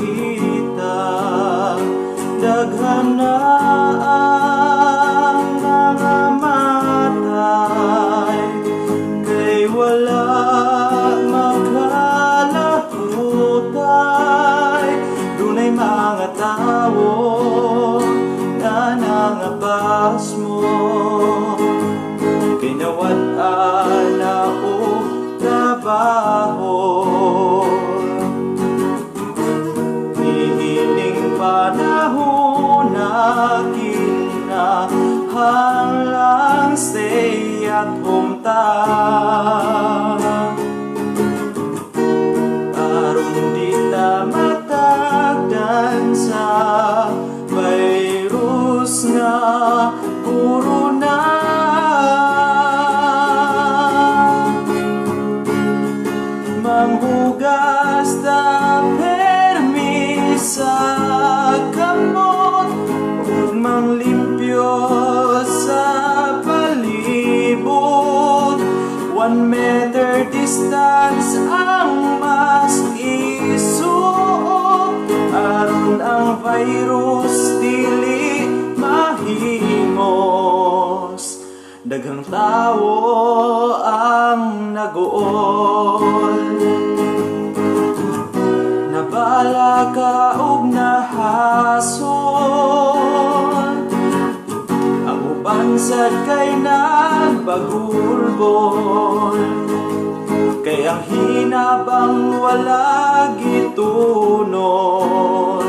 kita. Daghan na ang nangamatay, kay wala makalahutay. Dunay mga tawo na nangabas mo, kay nawat-an na o trabaho. Nihiling panahon na kinahanglang stay at home ta. Aron di ta matagdan sa virus nga corona. Manghugas ta permis sa kamot, ug manglimpyo sa palibot. 1 meter distance ang mas isuot, aron ang virus dili mahimos. Daghang tawo ang naguol, nabala ka ug nahasol. Ang uban sad kay nagbagulbol, kay ang hinabang wala gitunol.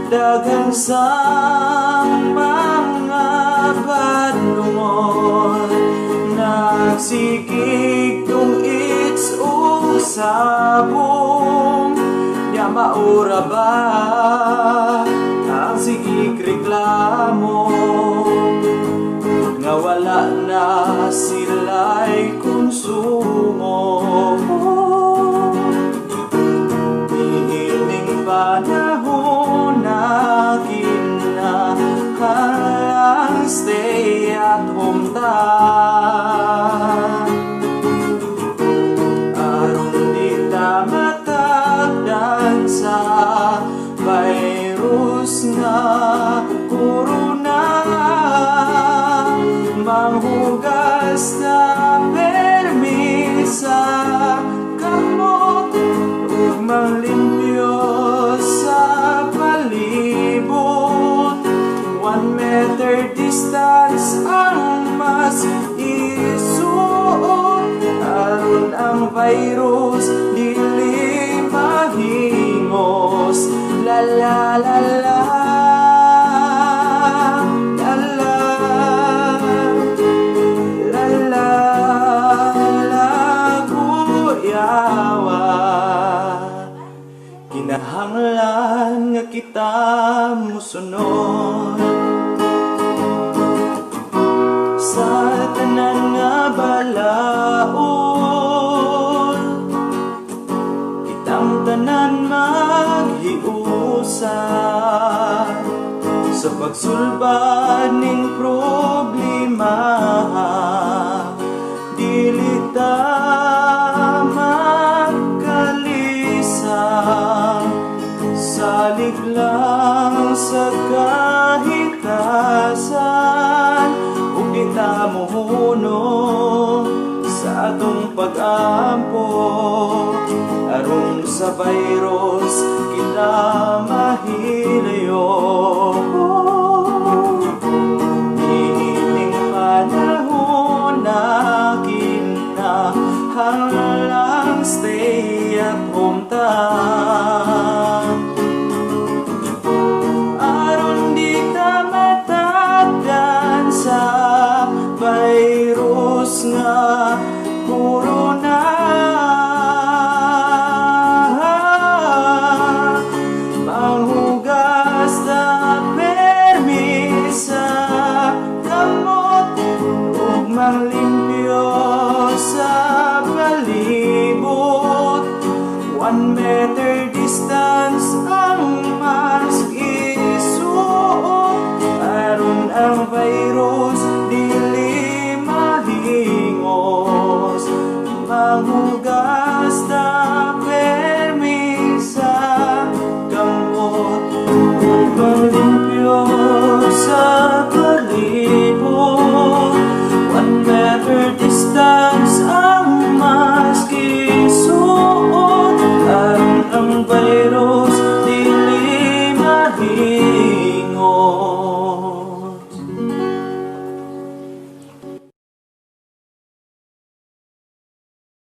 Daghang sang mga badlungon, nagsigig tung its ug sabong. Ya maura ba ang sigig reklamo, nga wala na sila'y konsumo. Nihiling panahon na kinahanglang stay at home ta. Aron di ta matagdan sa virus nga corona. Manghugas na permis sa kamot, ug manglimpyo sa palibot. 1 meter distance ang mas isuot, aron ang virus dili mahimos. La la la la. Kinahanglan nga kita musunod sa tanan nga balaod. Kitang tanan maghiusa sa pagsulbad ning problema. Dili ta salig lang sa kahitasan, ug di ta mohunong sa atong pag-ampo. Aron sa virus kita